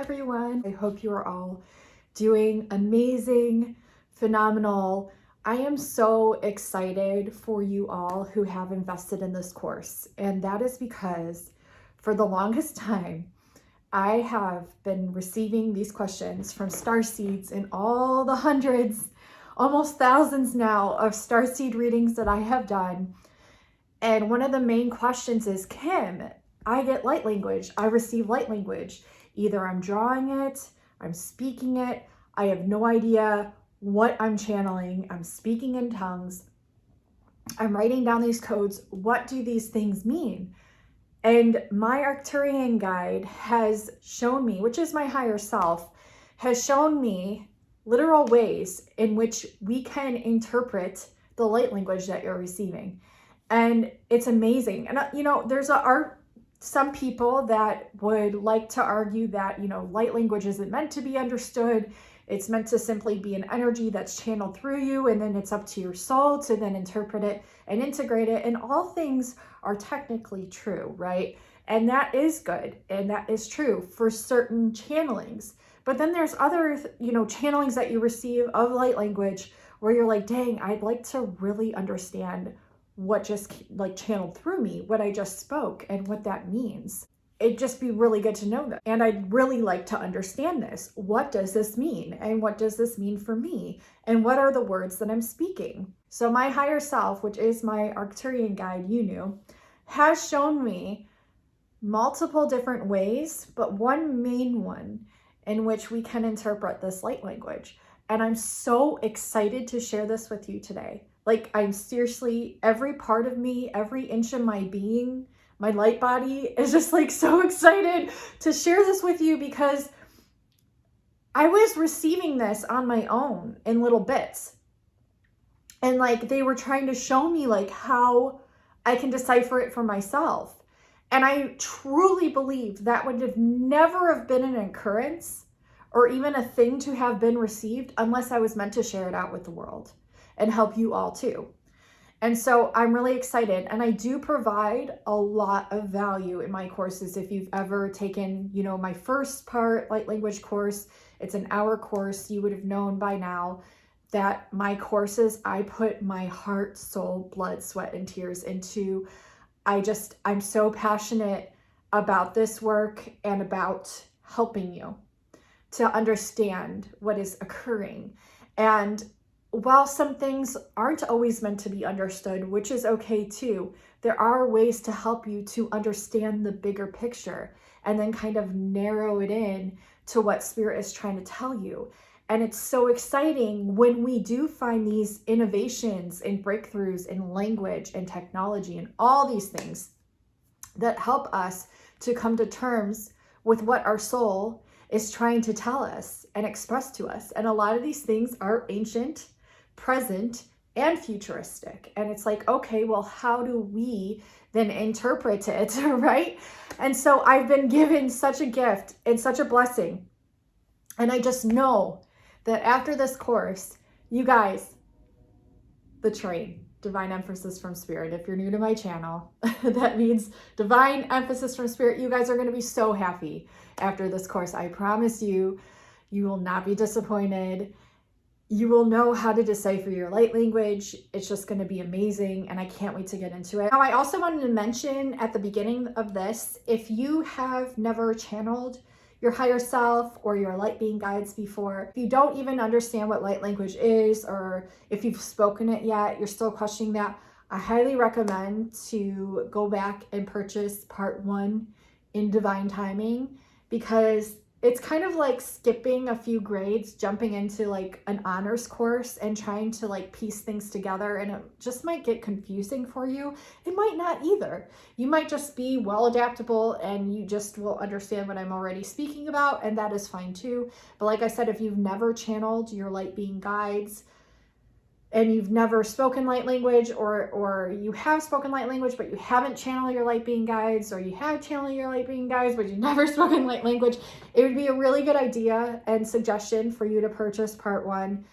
everyone. I hope you are all doing amazing, phenomenal. I am so excited for you all who have invested in this course. And that is because for the longest time, I have been receiving these questions from starseeds in all the hundreds, almost thousands now of starseed readings that I have done. And one of the main questions is, Kim, I get light language. I receive light language. Either I'm drawing it, I'm speaking it, I have no idea what I'm channeling. I'm speaking in tongues. I'm writing down these codes. What do these things mean? And my Arcturian guide has shown me, which is my higher self, has shown me literal ways in which we can interpret the light language that you're receiving. And it's amazing. And there's some people that would like to argue that, light language isn't meant to be understood. It's meant to simply be an energy that's channeled through you, and then it's up to your soul to then interpret it and integrate it. And all things are technically true, right? And that is good. And that is true for certain channelings. But then there's other, channelings that you receive of light language where you're like, dang, I'd like to really understand what just channeled through me, what I just spoke and what that means. It'd just be really good to know that. And I'd really like to understand this. What does this mean? And what does this mean for me? And what are the words that I'm speaking? So my higher self, which is my Arcturian guide, Yunu, has shown me multiple different ways, but one main one in which we can interpret this light language. And I'm so excited to share this with you today. I'm seriously, every part of me, every inch of my being, my light body is just so excited to share this with you, because I was receiving this on my own in little bits. And they were trying to show me how I can decipher it for myself. And I truly believe that would have never have been an occurrence or even a thing to have been received unless I was meant to share it out with the world and help you all too. And so I'm really excited. And I do provide a lot of value in my courses. If you've ever taken, my first part light language course, it's an hour course, you would have known by now that my courses, I put my heart, soul, blood, sweat, and tears into. I'm so passionate about this work and about helping you to understand what is occurring. And while some things aren't always meant to be understood, which is okay too, there are ways to help you to understand the bigger picture and then kind of narrow it in to what Spirit is trying to tell you. And it's so exciting when we do find these innovations and breakthroughs in language and technology and all these things that help us to come to terms with what our soul is trying to tell us and express to us. And a lot of these things are ancient, present, and futuristic. And it's okay, well, how do we then interpret it, right? And so I've been given such a gift and such a blessing. And I just know that after this course, you guys, the train, Divine Emphasis from Spirit. If you're new to my channel, that means Divine Emphasis from Spirit. You guys are going to be so happy after this course. I promise you, you will not be disappointed. You will know how to decipher your light language. It's just going to be amazing, and I can't wait to get into it. Now, I also wanted to mention at the beginning of this, if you have never channeled your higher self or your light being guides before, if you don't even understand what light language is, or if you've spoken it yet, you're still questioning that, I highly recommend to go back and purchase part 1 in Divine Timing, because it's kind of like skipping a few grades, jumping into an honors course and trying to piece things together, and it just might get confusing for you. It might not either. You might just be well adaptable and you just will understand what I'm already speaking about, and that is fine too. But like I said, if you've never channeled your light being guides, and you've never spoken light language, or you have spoken light language, but you haven't channeled your light being guides, or you have channeled your light being guides, but you've never spoken light language, it would be a really good idea and suggestion for you to purchase part 1.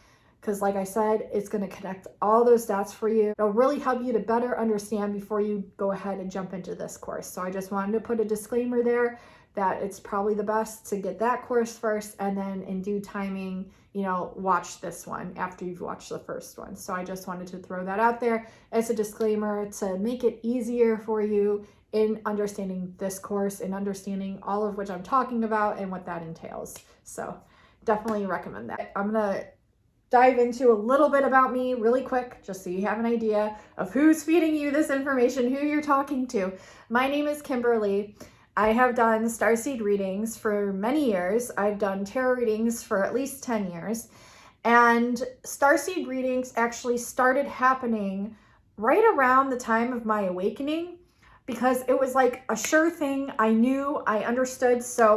Because like I said, it's going to connect all those dots for you. It'll really help you to better understand before you go ahead and jump into this course. So I just wanted to put a disclaimer there that it's probably the best to get that course first, and then in due timing, you know, watch this one after you've watched the first one. So I just wanted to throw that out there as a disclaimer to make it easier for you in understanding this course and understanding all of which I'm talking about and what that entails. So definitely recommend that. I'm gonna dive into a little bit about me really quick, just so you have an idea of who's feeding you this information, who you're talking to. My name is Kimberly. I have done starseed readings for many years. I've done tarot readings for at least 10 years. And starseed readings actually started happening right around the time of my awakening, because it was like a sure thing. I knew, I understood. So